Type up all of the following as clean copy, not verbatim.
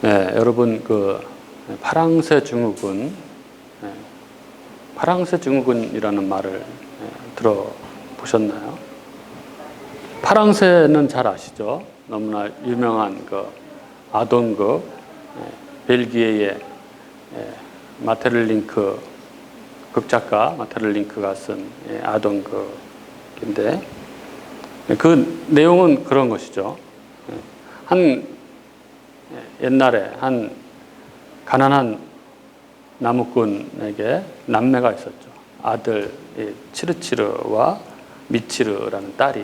네, 여러분 그 파랑새 증후군, 파랑새 증후군이라는 말을 들어보셨나요? 파랑새는 잘 아시죠? 너무나 유명한 그 아동극, 벨기에의 마테를링크 극작가 마테를링크가 쓴 아동극인데 그 내용은 그런 것이죠. 옛날에 한 가난한 나무꾼에게 남매가 있었죠. 아들 치르치르와 미치르라는 딸이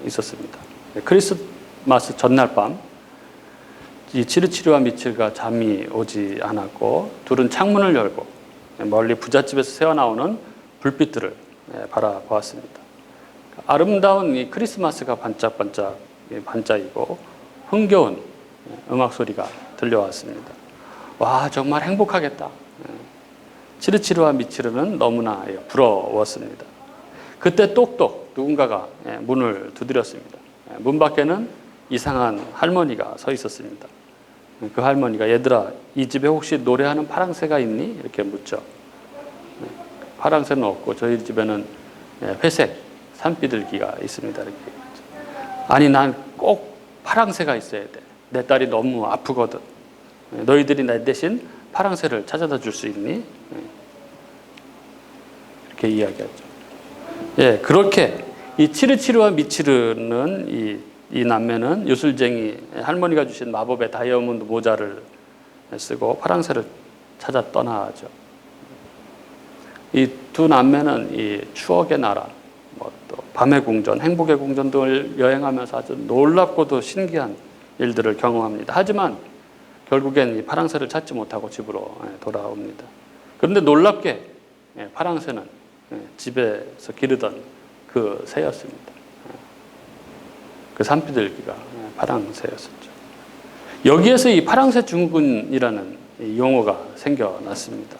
있었습니다. 크리스마스 전날 밤 이 치르치르와 미치르가 잠이 오지 않았고 둘은 창문을 열고 멀리 부잣집에서 새어나오는 불빛들을 바라보았습니다. 아름다운 이 크리스마스가 반짝이고 흥겨운 음악 소리가 들려왔습니다. 와, 정말 행복하겠다. 치르치르와 미치르는 너무나 부러웠습니다. 그때 똑똑 누군가가 문을 두드렸습니다. 문 밖에는 이상한 할머니가 서 있었습니다. 그 할머니가 얘들아, 이 집에 혹시 노래하는 파랑새가 있니? 이렇게 묻죠. 파랑새는 없고 저희 집에는 회색 산비둘기가 있습니다. 이렇게. 아니, 난 꼭 파랑새가 있어야 돼. 내 딸이 너무 아프거든. 너희들이 내 대신 파랑새를 찾아다 줄 수 있니? 이렇게 이야기하죠. 예, 그렇게 이 치르치르와 미치르는 이 남매는 요술쟁이 할머니가 주신 마법의 다이아몬드 모자를 쓰고 파랑새를 찾아 떠나죠. 이 두 남매는 이 추억의 나라, 또 밤의 궁전, 행복의 궁전 등을 여행하면서 아주 놀랍고도 신기한 일들을 경험합니다. 하지만 결국엔 이 파랑새를 찾지 못하고 집으로 돌아옵니다. 그런데 놀랍게 파랑새는 집에서 기르던 그 새였습니다. 그 산비둘기가 파랑새였었죠. 여기에서 이 파랑새 증후군이라는 용어가 생겨났습니다.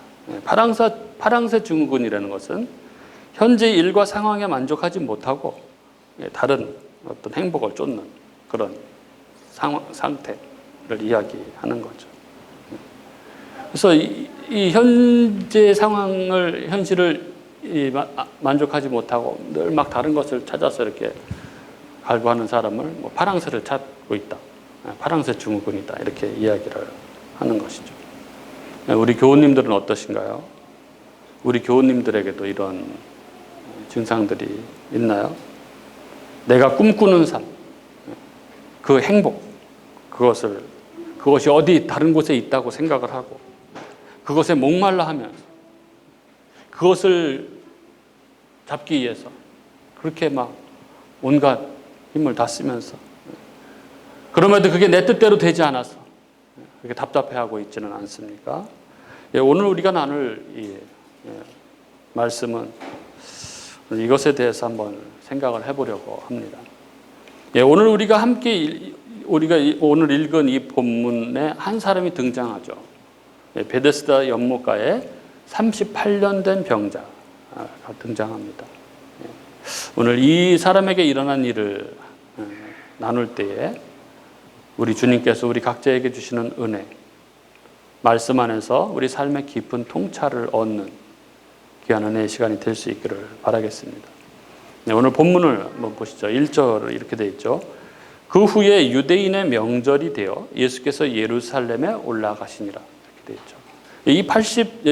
파랑새 증후군이라는 것은 현재 일과 상황에 만족하지 못하고 다른 어떤 행복을 쫓는 그런 상태를 이야기하는 거죠. 그래서 이 현재 상황을, 현실을 만족하지 못하고 늘 막 다른 것을 찾아서 이렇게 갈구하는 사람을 파랑새를 찾고 있다. 파랑새 증후군이다. 이렇게 이야기를 하는 것이죠. 우리 교우님들은 어떠신가요? 우리 교우님들에게도 이런 증상들이 있나요? 내가 꿈꾸는 삶, 그 행복, 그것이 어디 다른 곳에 있다고 생각을 하고 그것에 목말라 하면서 그것을 잡기 위해서 그렇게 막 온갖 힘을 다 쓰면서 그럼에도 그게 내 뜻대로 되지 않아서 그렇게 답답해하고 있지는 않습니까? 오늘 우리가 나눌 이 말씀은 이것에 대해서 한번 생각을 해보려고 합니다. 오늘 우리가 오늘 읽은 이 본문에 한 사람이 등장하죠. 베데스다 연못가에 38년 된 병자가 등장합니다. 오늘 이 사람에게 일어난 일을 나눌 때에 우리 주님께서 우리 각자에게 주시는 은혜, 말씀 안에서 우리 삶의 깊은 통찰을 얻는 귀한 은혜의 시간이 될 수 있기를 바라겠습니다. 오늘 본문을 한번 보시죠. 1절로 이렇게 되어 있죠. 그 후에 유대인의 명절이 되어 예수께서 예루살렘에 올라가시니라. 이렇게 되어 있죠. 이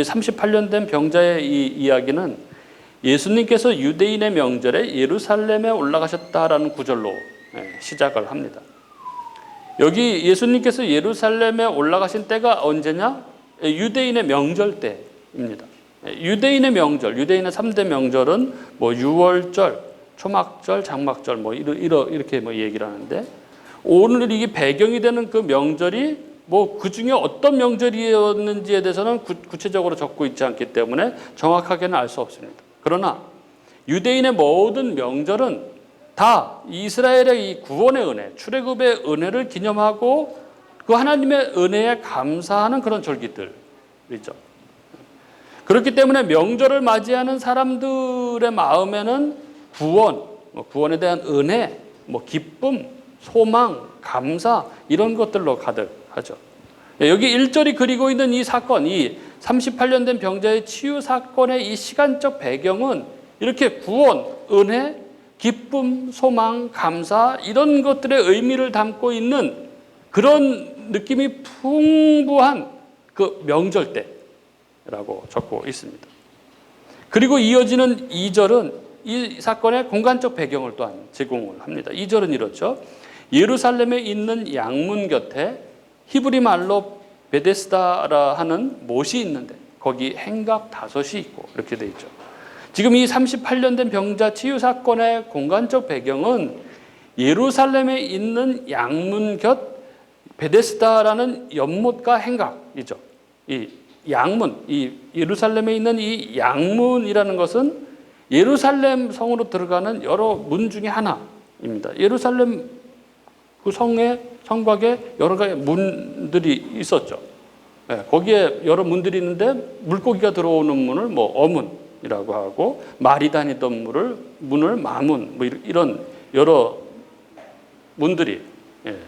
38년 된 병자의 이 이야기는 예수님께서 유대인의 명절에 예루살렘에 올라가셨다라는 구절로 시작을 합니다. 여기 예수님께서 예루살렘에 올라가신 때가 언제냐? 유대인의 명절 때입니다. 유대인의 명절, 유대인의 3대 명절은 유월절, 초막절, 장막절 이렇게 얘기를 하는데 오늘 이게 배경이 되는 그 명절이 그 중에 어떤 명절이었는지에 대해서는 구체적으로 적고 있지 않기 때문에 정확하게는 알 수 없습니다. 그러나 유대인의 모든 명절은 다 이스라엘의 이 구원의 은혜, 출애굽의 은혜를 기념하고 그 하나님의 은혜에 감사하는 그런 절기들이죠. 그렇기 때문에 명절을 맞이하는 사람들의 마음에는 구원에 대한 은혜, 기쁨, 소망, 감사 이런 것들로 가득하죠. 여기 1절이 그리고 있는 이 사건, 이 38년 된 병자의 치유 사건의 이 시간적 배경은 이렇게 구원, 은혜, 기쁨, 소망, 감사 이런 것들의 의미를 담고 있는 그런 느낌이 풍부한 그 명절 때라고 적고 있습니다. 그리고 이어지는 2절은 이 사건의 공간적 배경을 또한 제공을 합니다. 2절은 이렇죠. 예루살렘에 있는 양문 곁에 히브리 말로 베데스다라 하는 못이 있는데 거기 행각 5이 있고 이렇게 돼 있죠. 지금 이 38년 된 병자 치유 사건의 공간적 배경은 예루살렘에 있는 양문 곁 베데스다라는 연못과 행각이죠. 이 양문, 이 예루살렘에 있는 이 양문이라는 것은 예루살렘 성으로 들어가는 여러 문 중에 하나입니다. 예루살렘 그 성곽에 여러 가지 문들이 있었죠. 거기에 여러 문들이 있는데 물고기가 들어오는 문을 뭐 어문이라고 하고 말이 다니던 문을 마문 뭐 이런 여러 문들이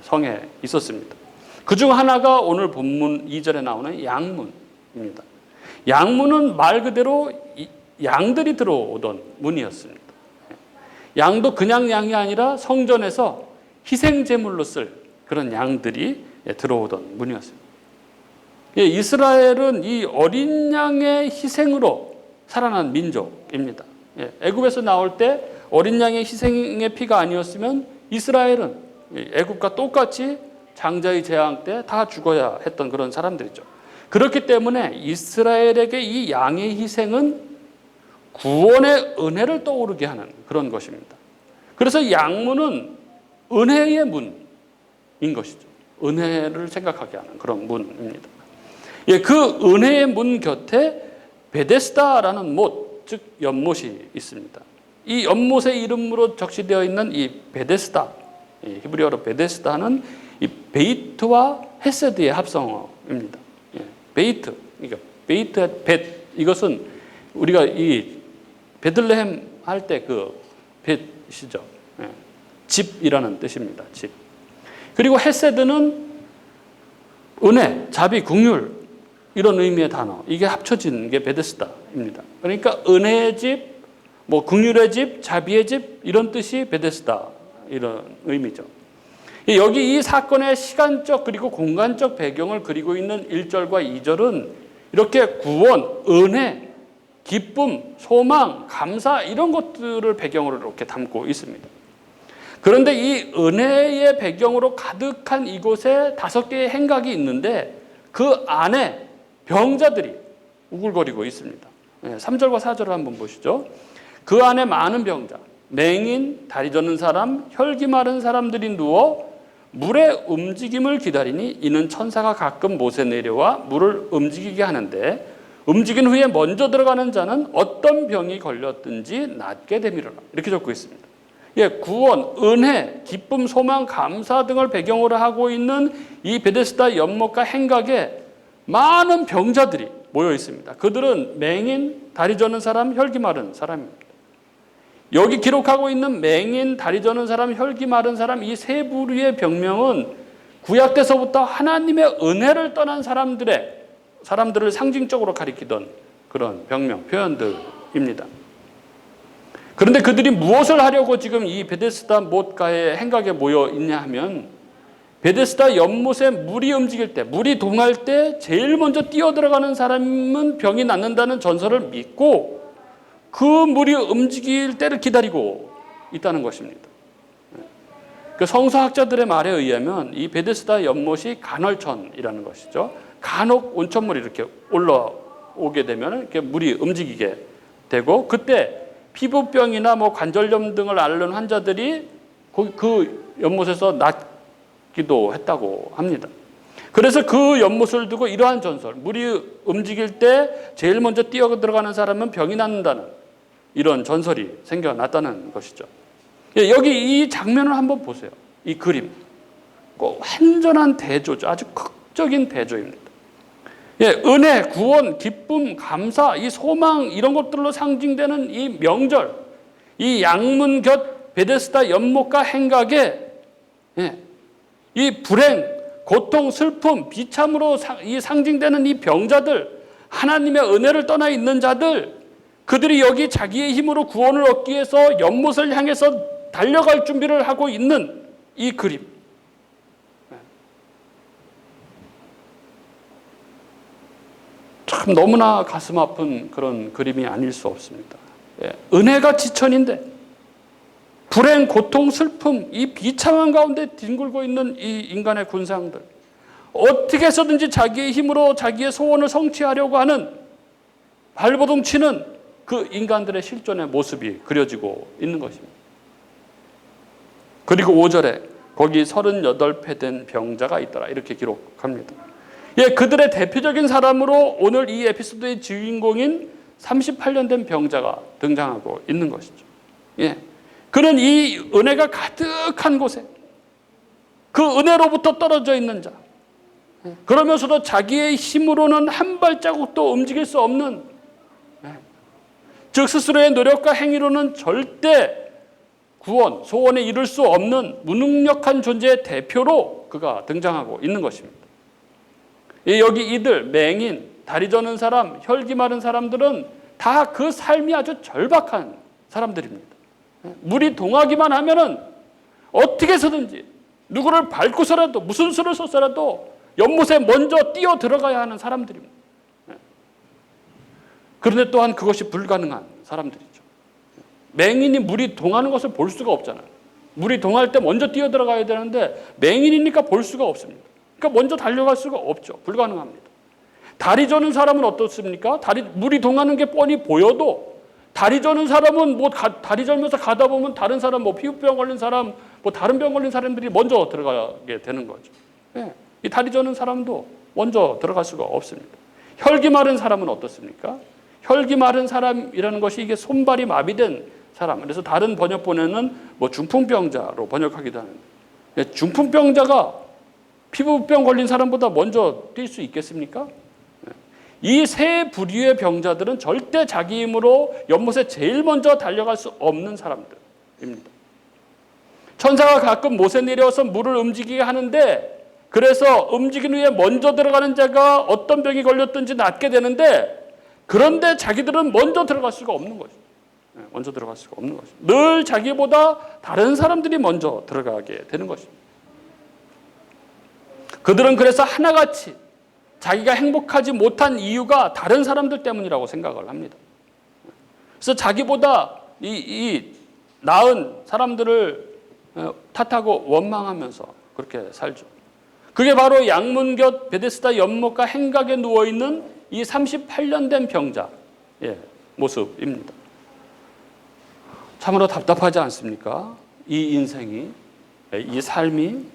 성에 있었습니다. 그중 하나가 오늘 본문 2절에 나오는 양문입니다. 양문은 말 그대로 양들이 들어오던 문이었습니다. 양도 그냥 양이 아니라 성전에서 희생제물로 쓸 그런 양들이 들어오던 문이었습니다. 이스라엘은 이 어린 양의 희생으로 살아난 민족입니다. 애굽에서 나올 때 어린 양의 희생의 피가 아니었으면 이스라엘은 애굽과 똑같이 장자의 재앙 때 다 죽어야 했던 그런 사람들이죠. 그렇기 때문에 이스라엘에게 이 양의 희생은 구원의 은혜를 떠오르게 하는 그런 것입니다. 그래서 양문은 은혜의 문인 것이죠. 은혜를 생각하게 하는 그런 문입니다. 그 은혜의 문 곁에 베데스다라는 못, 즉 연못이 있습니다. 이 연못의 이름으로 적시되어 있는 이 베데스다, 히브리어로 베데스다는 이 베이트와 헤세드의 합성어입니다. 베이트, 그러니까 베이트, 벳, 이것은 우리가 이 베들레헴 할 때 그 벳이죠. 집이라는 뜻입니다. 집. 그리고 헤세드는 은혜, 자비, 긍휼 이런 의미의 단어. 이게 합쳐진 게 베데스다입니다. 그러니까 은혜의 집, 뭐 긍휼의 집, 자비의 집 이런 뜻이 베데스다 이런 의미죠. 여기 이 사건의 시간적 그리고 공간적 배경을 그리고 있는 1절과 2절은 이렇게 구원, 은혜, 기쁨, 소망, 감사 이런 것들을 배경으로 이렇게 담고 있습니다. 그런데 이 은혜의 배경으로 가득한 이곳에 5개의 행각이 있는데 그 안에 병자들이 우글거리고 있습니다. 3절과 4절을 한번 보시죠. 그 안에 많은 병자, 맹인, 다리 저는 사람, 혈기 마른 사람들이 누워 물의 움직임을 기다리니 이는 천사가 가끔 못에 내려와 물을 움직이게 하는데 움직인 후에 먼저 들어가는 자는 어떤 병이 걸렸든지 낫게 되미르라. 이렇게 적고 있습니다. 구원, 은혜, 기쁨, 소망, 감사 등을 배경으로 하고 있는 이 베데스다 연못과 행각에 많은 병자들이 모여 있습니다. 그들은 맹인, 다리 저는 사람, 혈기 마른 사람입니다. 여기 기록하고 있는 맹인, 다리 저는 사람, 혈기 마른 사람 이 세 부류의 병명은 구약 때서부터 하나님의 은혜를 떠난 사람들을 상징적으로 가리키던 그런 병명, 표현들입니다. 그런데 그들이 무엇을 하려고 지금 이 베데스다 못가의 행각에 모여 있냐 하면 베데스다 연못에 물이 움직일 때, 물이 동할 때 제일 먼저 뛰어들어가는 사람은 병이 낫는다는 전설을 믿고 그 물이 움직일 때를 기다리고 있다는 것입니다. 그 성서학자들의 말에 의하면 이 베데스다 연못이 간헐천이라는 것이죠. 간혹 온천물이 이렇게 올라오게 되면 이렇게 물이 움직이게 되고 그때 피부병이나 뭐 관절염 등을 앓는 환자들이 그 연못에서 낫기도 했다고 합니다. 그래서 그 연못을 두고 이러한 전설, 물이 움직일 때 제일 먼저 뛰어 들어가는 사람은 병이 낫는다는 이런 전설이 생겨났다는 것이죠. 여기 이 장면을 한번 보세요. 이 그림. 꼭 완전한 대조죠. 아주 극적인 대조입니다. 은혜, 구원, 기쁨, 감사, 이 소망 이런 것들로 상징되는 이 명절, 이 양문 곁 베데스다 연못과 행각에 이 불행, 고통, 슬픔, 비참으로 상징되는 이 병자들, 하나님의 은혜를 떠나 있는 자들, 그들이 여기 자기의 힘으로 구원을 얻기 위해서 연못을 향해서 달려갈 준비를 하고 있는 이 그림. 참 너무나 가슴 아픈 그런 그림이 아닐 수 없습니다. 은혜가 지천인데 불행, 고통, 슬픔, 이 비참한 가운데 뒹굴고 있는 이 인간의 군상들, 어떻게 해서든지 자기의 힘으로 자기의 소원을 성취하려고 하는 발버둥 치는 그 인간들의 실존의 모습이 그려지고 있는 것입니다. 그리고 5절에 거기 38배 된 병자가 있더라 이렇게 기록합니다. 그들의 대표적인 사람으로 오늘 이 에피소드의 주인공인 38년 된 병자가 등장하고 있는 것이죠. 그는 이 은혜가 가득한 곳에 그 은혜로부터 떨어져 있는 자, 그러면서도 자기의 힘으로는 한 발자국도 움직일 수 없는, 즉 스스로의 노력과 행위로는 절대 구원, 소원에 이룰 수 없는 무능력한 존재의 대표로 그가 등장하고 있는 것입니다. 여기 이들, 맹인, 다리 저는 사람, 혈기 마른 사람들은 다 그 삶이 아주 절박한 사람들입니다. 물이 동하기만 하면은 어떻게 해서든지 누구를 밟고서라도 무슨 수를 써서라도 연못에 먼저 뛰어 들어가야 하는 사람들입니다. 그런데 또한 그것이 불가능한 사람들이죠. 맹인이 물이 동하는 것을 볼 수가 없잖아요. 물이 동할 때 먼저 뛰어 들어가야 되는데 맹인이니까 볼 수가 없습니다. 그러니까 먼저 달려갈 수가 없죠. 불가능합니다. 다리 저는 사람은 어떻습니까? 물이 동하는 게 뻔히 보여도 다리 저는 사람은 다리 절면서 가다 보면 다른 사람, 피부병 걸린 사람, 다른 병 걸린 사람들이 먼저 들어가게 되는 거죠. 이 다리 저는 사람도 먼저 들어갈 수가 없습니다. 혈기 마른 사람은 어떻습니까? 혈기 마른 사람이라는 것이 이게 손발이 마비된 사람. 그래서 다른 번역본에는 중풍병자로 번역하기도 하는데, 중풍병자가 피부병 걸린 사람보다 먼저 뛸 수 있겠습니까? 이 세 부류의 병자들은 절대 자기 힘으로 연못에 제일 먼저 달려갈 수 없는 사람들입니다. 천사가 가끔 못에 내려와서 물을 움직이게 하는데, 그래서 움직인 후에 먼저 들어가는 자가 어떤 병이 걸렸든지 낫게 되는데, 그런데 자기들은 먼저 들어갈 수가 없는 거죠. 먼저 들어갈 수가 없는 거죠. 늘 자기보다 다른 사람들이 먼저 들어가게 되는 것입니다. 그들은 그래서 하나같이 자기가 행복하지 못한 이유가 다른 사람들 때문이라고 생각을 합니다. 그래서 자기보다 이 나은 사람들을 탓하고 원망하면서 그렇게 살죠. 그게 바로 양문곁 베데스다 연못가 행각에 누워있는 이 38년 된 병자의 모습입니다. 참으로 답답하지 않습니까? 이 인생이, 이 삶이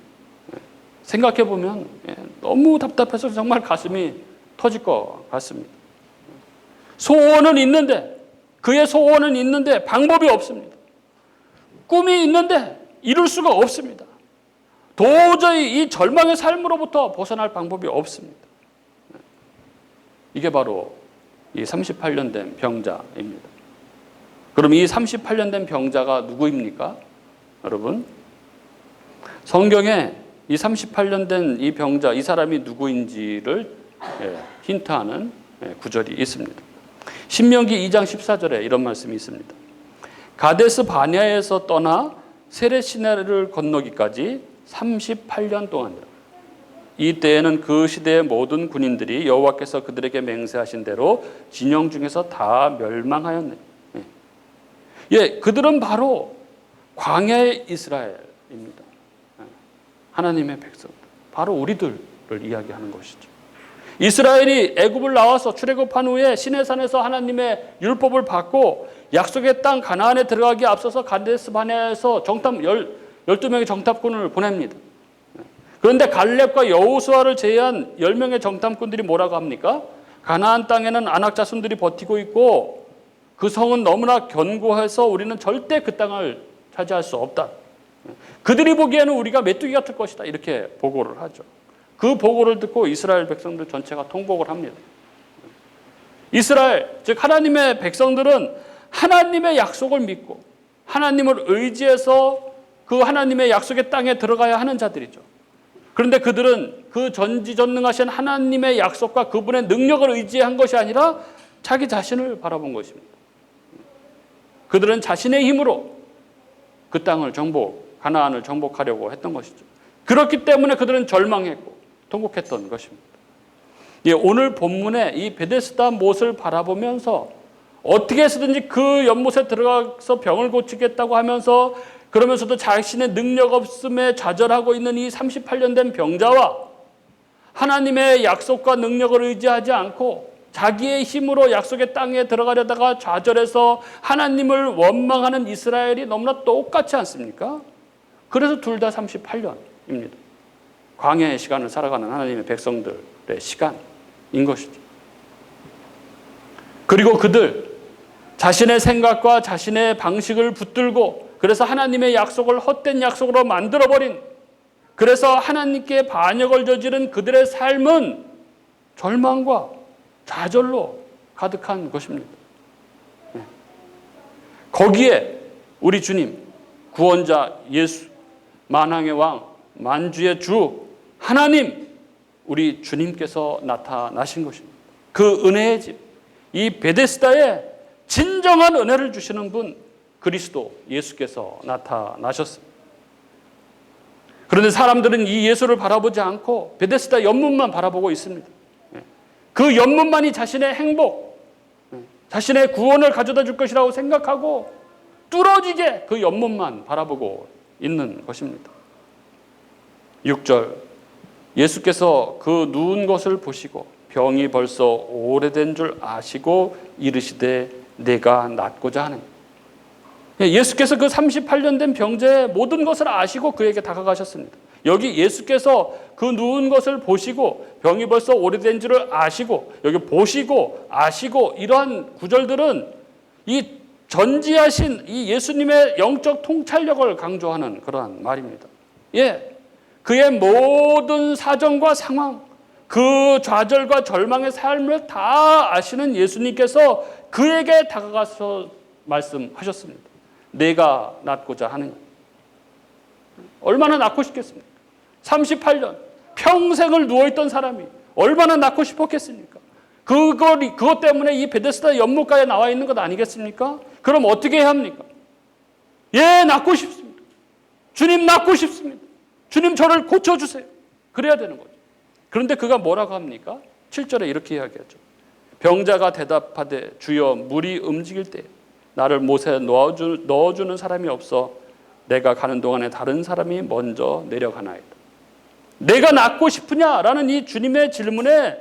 생각해보면 너무 답답해서 정말 가슴이 터질 것 같습니다. 소원은 있는데, 그의 소원은 있는데 방법이 없습니다. 꿈이 있는데 이룰 수가 없습니다. 도저히 이 절망의 삶으로부터 벗어날 방법이 없습니다. 이게 바로 이 38년 된 병자입니다. 그럼 이 38년 된 병자가 누구입니까? 여러분, 성경에 이 38년 된 이 병자, 이 사람이 누구인지를 힌트하는 구절이 있습니다. 신명기 2장 14절에 이런 말씀이 있습니다. 가데스 바네아에서 떠나 세레시나를 건너기까지 38년 동안이라. 이때에는 그 시대의 모든 군인들이 여호와께서 그들에게 맹세하신 대로 진영 중에서 다 멸망하였네. 그들은 바로 광야의 이스라엘입니다. 하나님의 백성들, 바로 우리들을 이야기하는 것이죠. 이스라엘이 애굽을 나와서 출애굽한 후에 시내산에서 하나님의 율법을 받고 약속의 땅 가나안에 들어가기 앞서서 가데스 바네아에서 12명의 정탐꾼을 보냅니다. 그런데 갈렙과 여호수아를 제외한 10명의 정탐꾼들이 뭐라고 합니까? 가나안 땅에는 아낙 자손들이 버티고 있고 그 성은 너무나 견고해서 우리는 절대 그 땅을 차지할 수 없다. 그들이 보기에는 우리가 메뚜기 같을 것이다. 이렇게 보고를 하죠. 그 보고를 듣고 이스라엘 백성들 전체가 통곡을 합니다. 이스라엘, 즉 하나님의 백성들은 하나님의 약속을 믿고 하나님을 의지해서 그 하나님의 약속의 땅에 들어가야 하는 자들이죠. 그런데 그들은 그 전지전능하신 하나님의 약속과 그분의 능력을 의지한 것이 아니라 자기 자신을 바라본 것입니다. 그들은 자신의 힘으로 그 땅을 가나안을 정복하려고 했던 것이죠. 그렇기 때문에 그들은 절망했고 통곡했던 것입니다. 오늘 본문에 이 베데스다 못을 바라보면서 어떻게 해서든지 그 연못에 들어가서 병을 고치겠다고 하면서 그러면서도 자신의 능력 없음에 좌절하고 있는 이 38년 된 병자와 하나님의 약속과 능력을 의지하지 않고 자기의 힘으로 약속의 땅에 들어가려다가 좌절해서 하나님을 원망하는 이스라엘이 너무나 똑같지 않습니까? 그래서 둘 다 38년입니다. 광야의 시간을 살아가는 하나님의 백성들의 시간인 것이죠. 그리고 그들 자신의 생각과 자신의 방식을 붙들고 그래서 하나님의 약속을 헛된 약속으로 만들어버린, 그래서 하나님께 반역을 저지른 그들의 삶은 절망과 좌절로 가득한 것입니다. 거기에 우리 주님, 구원자 예수, 만왕의 왕, 만주의 주 하나님, 우리 주님께서 나타나신 것입니다. 그 은혜의 집, 이 베데스다에 진정한 은혜를 주시는 분 그리스도 예수께서 나타나셨습니다. 그런데 사람들은 이 예수를 바라보지 않고 베데스다 연못만 바라보고 있습니다. 그 연못만이 자신의 행복, 자신의 구원을 가져다 줄 것이라고 생각하고 뚫어지게 그 연못만 바라보고 있는 것입니다. 6절, 예수께서 그 누운 것을 보시고 병이 벌써 오래된 줄 아시고 이르시되 내가 낫고자 하느니. 예수께서 그 38년 된 병자의 모든 것을 아시고 그에게 다가가셨습니다. 여기 예수께서 그 누운 것을 보시고 병이 벌써 오래된 줄을 아시고, 여기 보시고 아시고, 이러한 구절들은 이 전지하신 이 예수님의 영적 통찰력을 강조하는 그러한 말입니다. 그의 모든 사정과 상황, 그 좌절과 절망의 삶을 다 아시는 예수님께서 그에게 다가가서 말씀하셨습니다. 내가 낫고자 하느냐. 얼마나 낫고 싶겠습니까? 38년 평생을 누워있던 사람이 얼마나 낫고 싶었겠습니까? 그것 때문에 이 베데스다 연못가에 나와 있는 것 아니겠습니까? 그럼 어떻게 해야 합니까? 낫고 싶습니다. 주님 낫고 싶습니다. 주님 저를 고쳐주세요. 그래야 되는 거죠. 그런데 그가 뭐라고 합니까? 7절에 이렇게 이야기하죠. 병자가 대답하되 주여 물이 움직일 때 나를 못에 넣어주는 사람이 없어 내가 가는 동안에 다른 사람이 먼저 내려가나이다. 내가 낫고 싶으냐라는 이 주님의 질문에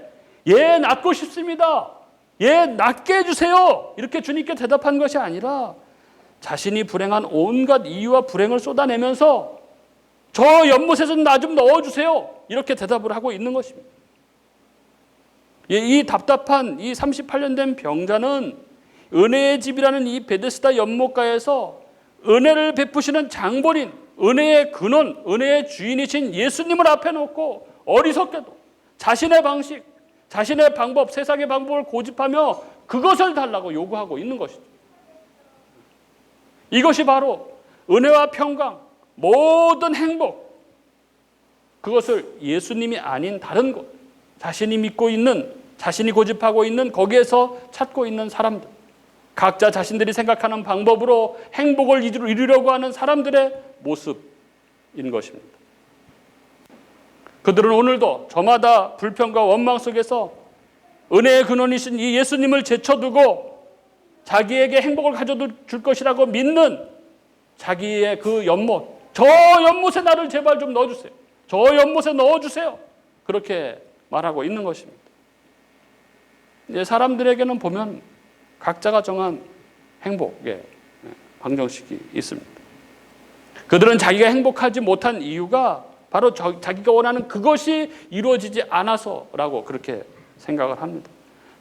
낫고 싶습니다. 낫게 해주세요. 이렇게 주님께 대답한 것이 아니라 자신이 불행한 온갖 이유와 불행을 쏟아내면서 저 연못에 좀 나 좀 넣어주세요. 이렇게 대답을 하고 있는 것입니다. 이 답답한 이 38년 된 병자는 은혜의 집이라는 이 베데스다 연못가에서 은혜를 베푸시는 장본인, 은혜의 근원, 은혜의 주인이신 예수님을 앞에 놓고 어리석게도 자신의 방식, 자신의 방법, 세상의 방법을 고집하며 그것을 달라고 요구하고 있는 것이죠. 이것이 바로 은혜와 평강, 모든 행복, 그것을 예수님이 아닌 다른 곳, 자신이 믿고 있는, 자신이 고집하고 있는 거기에서 찾고 있는 사람들, 각자 자신들이 생각하는 방법으로 행복을 이루려고 하는 사람들의 모습인 것입니다. 그들은 오늘도 저마다 불평과 원망 속에서 은혜의 근원이신 이 예수님을 제쳐두고 자기에게 행복을 가져다 줄 것이라고 믿는 자기의 그 연못, 저 연못에 나를 제발 좀 넣어주세요. 저 연못에 넣어주세요. 그렇게 말하고 있는 것입니다. 사람들에게는 보면 각자가 정한 행복의 방정식이 있습니다. 그들은 자기가 행복하지 못한 이유가 바로 자기가 원하는 그것이 이루어지지 않아서라고 그렇게 생각을 합니다.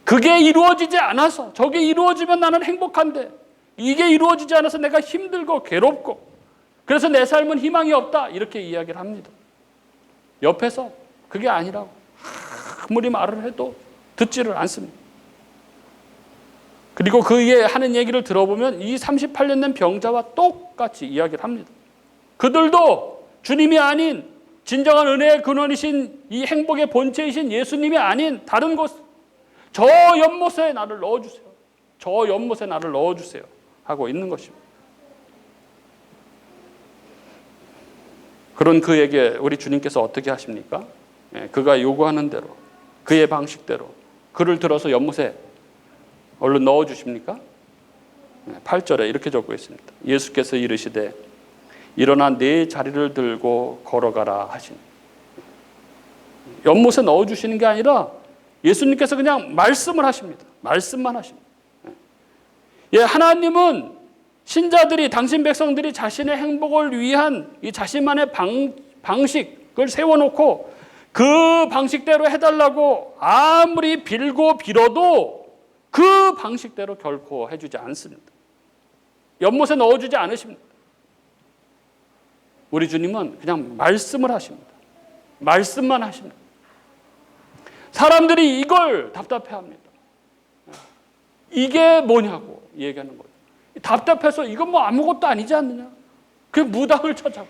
그게 이루어지지 않아서, 저게 이루어지면 나는 행복한데 이게 이루어지지 않아서 내가 힘들고 괴롭고 그래서 내 삶은 희망이 없다, 이렇게 이야기를 합니다. 옆에서 그게 아니라고 아무리 말을 해도 듣지를 않습니다. 그리고 그의 하는 얘기를 들어보면 이 38년 된 병자와 똑같이 이야기를 합니다. 그들도 주님이 아닌 진정한 은혜의 근원이신 이 행복의 본체이신 예수님이 아닌 다른 곳, 저 연못에 나를 넣어주세요. 저 연못에 나를 넣어주세요. 하고 있는 것입니다. 그런 그에게 우리 주님께서 어떻게 하십니까? 그가 요구하는 대로, 그의 방식대로 그를 들어서 연못에 얼른 넣어주십니까? 8절에 이렇게 적고 있습니다. 예수께서 이르시되 일어나 네 자리를 들고 걸어가라 하시니. 연못에 넣어주시는 게 아니라 예수님께서 그냥 말씀을 하십니다. 말씀만 하십니다. 하나님은 신자들이, 당신 백성들이 자신의 행복을 위한 이 자신만의 방식을 세워놓고 그 방식대로 해달라고 아무리 빌고 빌어도 그 방식대로 결코 해주지 않습니다. 연못에 넣어주지 않으십니다. 우리 주님은 그냥 말씀을 하십니다. 말씀만 하십니다. 사람들이 이걸 답답해합니다. 이게 뭐냐고 얘기하는 거예요. 답답해서 이건 뭐 아무것도 아니지 않느냐. 그게 무당을 찾아가.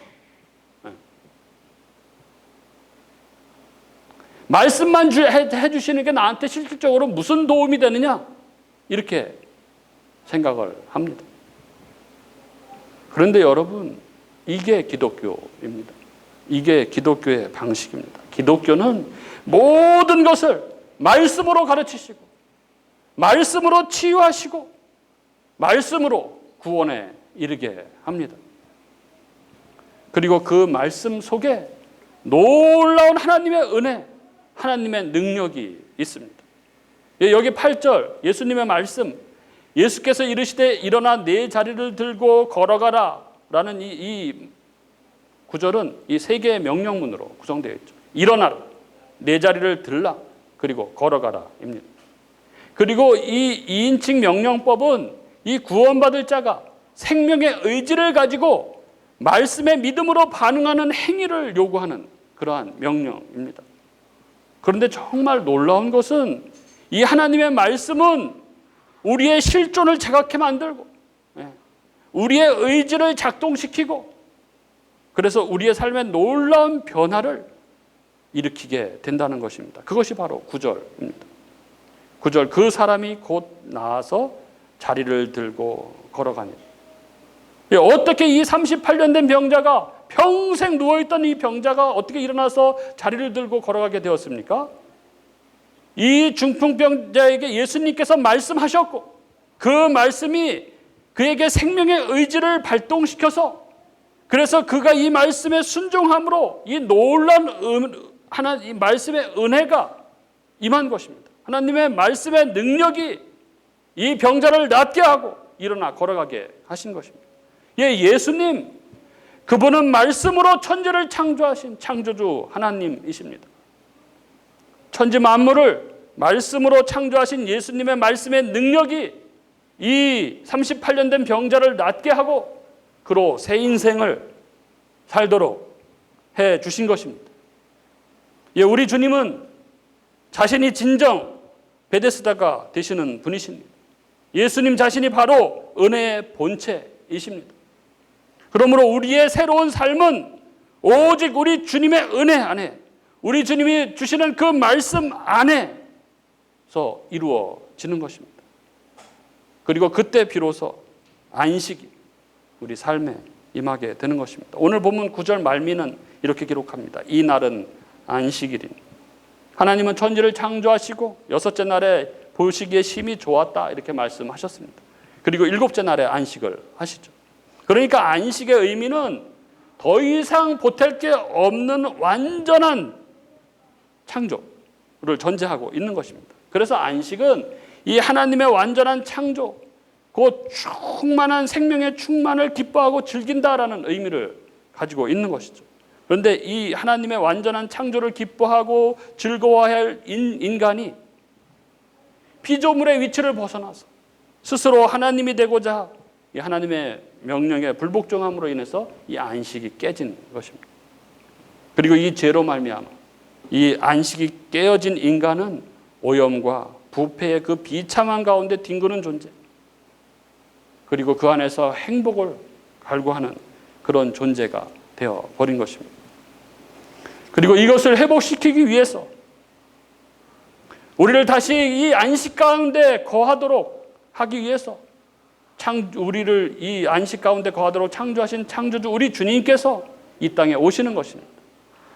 말씀만 해주시는 게 나한테 실질적으로 무슨 도움이 되느냐, 이렇게 생각을 합니다. 그런데 여러분, 이게 기독교입니다. 이게 기독교의 방식입니다. 기독교는 모든 것을 말씀으로 가르치시고, 말씀으로 치유하시고, 말씀으로 구원에 이르게 합니다. 그리고 그 말씀 속에 놀라운 하나님의 은혜, 하나님의 능력이 있습니다. 여기 8절 예수님의 말씀, 예수께서 이르시되 일어나 네 자리를 들고 걸어가라 라는 이 구절은 이 세 개의 명령문으로 구성되어 있죠. 일어나라, 네 자리를 들라, 그리고 걸어가라 입니다. 그리고 이 2인칭 명령법은 이 구원받을 자가 생명의 의지를 가지고 말씀의 믿음으로 반응하는 행위를 요구하는 그러한 명령입니다. 그런데 정말 놀라운 것은 이 하나님의 말씀은 우리의 실존을 자각해 만들고 우리의 의지를 작동시키고 그래서 우리의 삶에 놀라운 변화를 일으키게 된다는 것입니다. 그것이 바로 9절입니다. 9절, 그 사람이 곧 나아서 자리를 들고 걸어가니. 어떻게 이 38년 된 병자가, 평생 누워있던 이 병자가 어떻게 일어나서 자리를 들고 걸어가게 되었습니까? 이 중풍병자에게 예수님께서 말씀하셨고 그 말씀이 그에게 생명의 의지를 발동시켜서 그래서 그가 이 말씀에 순종함으로 이 놀라운 이 말씀의 은혜가 임한 것입니다. 하나님의 말씀의 능력이 이 병자를 낫게 하고 일어나 걸어가게 하신 것입니다. 예수님, 그분은 말씀으로 천지를 창조하신 창조주 하나님이십니다. 천지 만물을 말씀으로 창조하신 예수님의 말씀의 능력이 이 38년 된 병자를 낫게 하고 그로 새 인생을 살도록 해 주신 것입니다. 우리 주님은 자신이 진정 베데스다가 되시는 분이십니다. 예수님 자신이 바로 은혜의 본체이십니다. 그러므로 우리의 새로운 삶은 오직 우리 주님의 은혜 안에, 우리 주님이 주시는 그 말씀 안에서 이루어지는 것입니다. 그리고 그때 비로소 안식이 우리 삶에 임하게 되는 것입니다. 오늘 본문 9절 말미는 이렇게 기록합니다. 이 날은 안식일이니 하나님은 천지를 창조하시고 여섯째 날에 보시기에 심히 좋았다 이렇게 말씀하셨습니다. 그리고 일곱째 날에 안식을 하시죠. 그러니까 안식의 의미는 더 이상 보탤 게 없는 완전한 창조를 전제하고 있는 것입니다. 그래서 안식은 이 하나님의 완전한 창조, 그 충만한 생명의 충만을 기뻐하고 즐긴다라는 의미를 가지고 있는 것이죠. 그런데 이 하나님의 완전한 창조를 기뻐하고 즐거워해야 할 인간이 피조물의 위치를 벗어나서 스스로 하나님이 되고자 이 하나님의 명령에 불복종함으로 인해서 이 안식이 깨진 것입니다. 그리고 이 죄로 말미암아 이 안식이 깨어진 인간은 오염과 부패의 그 비참한 가운데 뒹구는 존재, 그리고 그 안에서 행복을 갈구하는 그런 존재가 되어버린 것입니다. 그리고 이것을 회복시키기 위해서 우리를 다시 이 안식 가운데 거하도록 하기 위해서 우리를 이 안식 가운데 거하도록 창조하신 창조주 우리 주님께서 이 땅에 오시는 것입니다.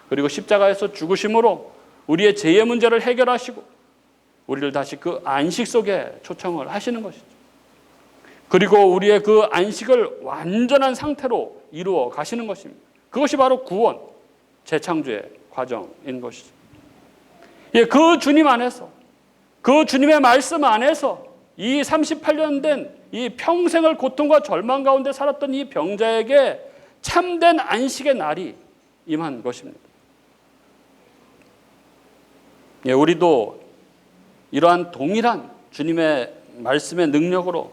그리고 십자가에서 죽으심으로 우리의 죄의 문제를 해결하시고 우리를 다시 그 안식 속에 초청을 하시는 것이죠. 그리고 우리의 그 안식을 완전한 상태로 이루어 가시는 것입니다. 그것이 바로 구원, 재창조의 과정인 것이죠. 예, 그 주님 안에서, 그 주님의 말씀 안에서 이 38년 된 이 평생을 고통과 절망 가운데 살았던 이 병자에게 참된 안식의 날이 임한 것입니다. 예, 우리도 이러한 동일한 주님의 말씀의 능력으로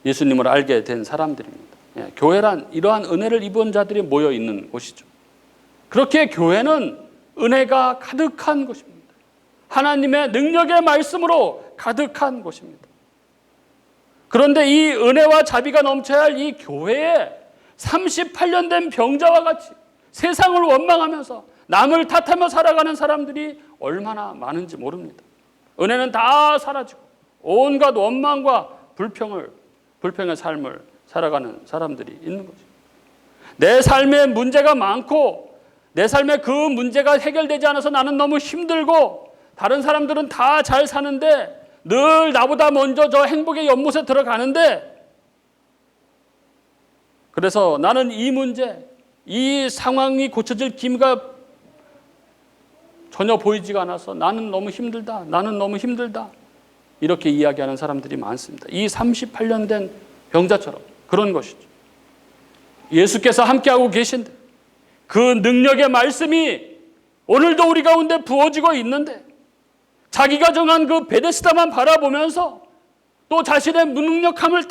예수님을 알게 된 사람들입니다. 예, 교회란 이러한 은혜를 입은 자들이 모여 있는 곳이죠. 그렇게 교회는 은혜가 가득한 곳입니다. 하나님의 능력의 말씀으로 가득한 곳입니다. 그런데 이 은혜와 자비가 넘쳐야 할 이 교회에 38년 된 병자와 같이 세상을 원망하면서 남을 탓하며 살아가는 사람들이 얼마나 많은지 모릅니다. 은혜는 다 사라지고 온갖 원망과 불평의 삶을 살아가는 사람들이 있는 거죠. 내 삶에 문제가 많고 내 삶에 그 문제가 해결되지 않아서 나는 너무 힘들고 다른 사람들은 다 잘 사는데 늘 나보다 먼저 저 행복의 연못에 들어가는데 그래서 나는 이 문제, 이 상황이 고쳐질 기미가 전혀 보이지가 않아서 나는 너무 힘들다. 나는 너무 힘들다. 이렇게 이야기하는 사람들이 많습니다. 이 38년 된 병자처럼 그런 것이죠. 예수께서 함께하고 계신데 그 능력의 말씀이 오늘도 우리 가운데 부어지고 있는데 자기가 정한 그 베데스다만 바라보면서 또 자신의 무능력함을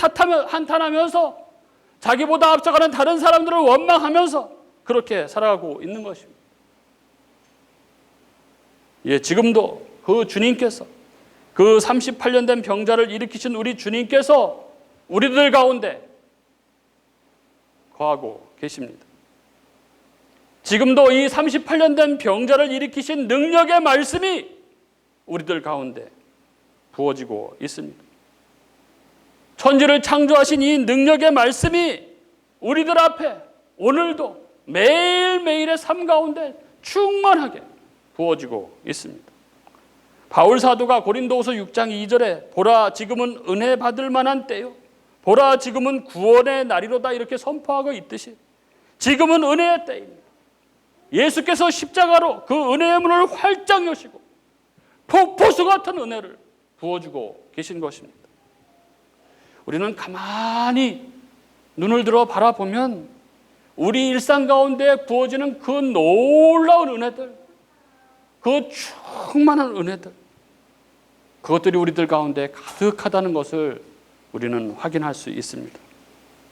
한탄하면서 자기보다 앞서가는 다른 사람들을 원망하면서 그렇게 살아가고 있는 것입니다. 예, 지금도 그 주님께서 그 38년 된 병자를 일으키신 우리 주님께서 우리들 가운데 거하고 계십니다. 지금도 이 38년 된 병자를 일으키신 능력의 말씀이 우리들 가운데 부어지고 있습니다. 천지를 창조하신 이 능력의 말씀이 우리들 앞에 오늘도 매일매일의 삶 가운데 충만하게 부어지고 있습니다. 바울 사도가 고린도후서 6장 2절에 보라 지금은 은혜 받을 만한 때요 보라 지금은 구원의 날이로다 이렇게 선포하고 있듯이 지금은 은혜의 때입니다. 예수께서 십자가로 그 은혜의 문을 활짝 여시고 폭포수 같은 은혜를 부어주고 계신 것입니다. 우리는 가만히 눈을 들어 바라보면 우리 일상 가운데 부어지는 그 놀라운 은혜들, 그 충만한 은혜들, 그것들이 우리들 가운데 가득하다는 것을 우리는 확인할 수 있습니다.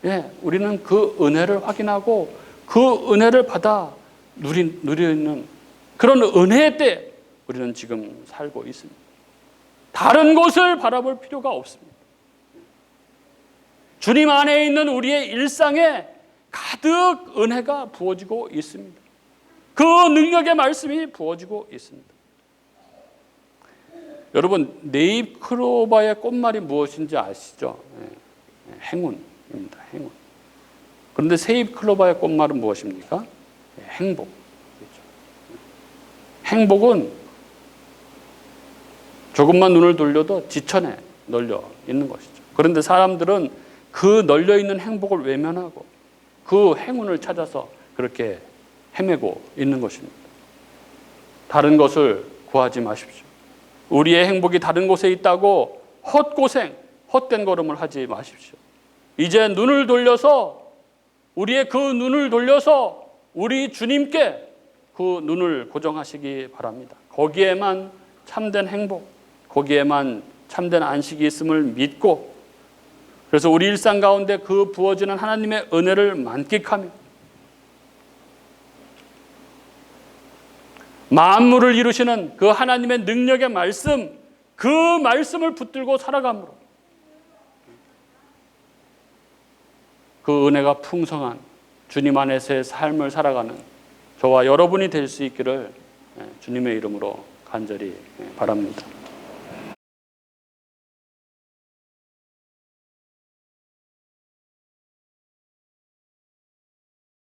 예, 우리는 그 은혜를 확인하고 그 은혜를 받아 누리는 그런 은혜의 때 우리는 지금 살고 있습니다. 다른 곳을 바라볼 필요가 없습니다. 주님 안에 있는 우리의 일상에 가득 은혜가 부어지고 있습니다. 그 능력의 말씀이 부어지고 있습니다. 여러분, 네잎클로바의 꽃말이 무엇인지 아시죠? 행운입니다. 행운. 그런데 세잎클로바의 꽃말은 무엇입니까? 행복. 행복은 조금만 눈을 돌려도 지천에 널려 있는 것이죠. 그런데 사람들은 그 널려 있는 행복을 외면하고 그 행운을 찾아서 그렇게 헤매고 있는 것입니다. 다른 것을 구하지 마십시오. 우리의 행복이 다른 곳에 있다고 헛고생, 헛된 걸음을 하지 마십시오. 이제 눈을 돌려서 우리의 그 눈을 돌려서 우리 주님께 그 눈을 고정하시기 바랍니다. 거기에만 참된 행복, 거기에만 참된 안식이 있음을 믿고 그래서 우리 일상 가운데 그 부어지는 하나님의 은혜를 만끽하며 만물을 이루시는 그 하나님의 능력의 말씀, 그 말씀을 붙들고 살아감으로 그 은혜가 풍성한 주님 안에서의 삶을 살아가는 저와 여러분이 될 수 있기를 주님의 이름으로 간절히 바랍니다.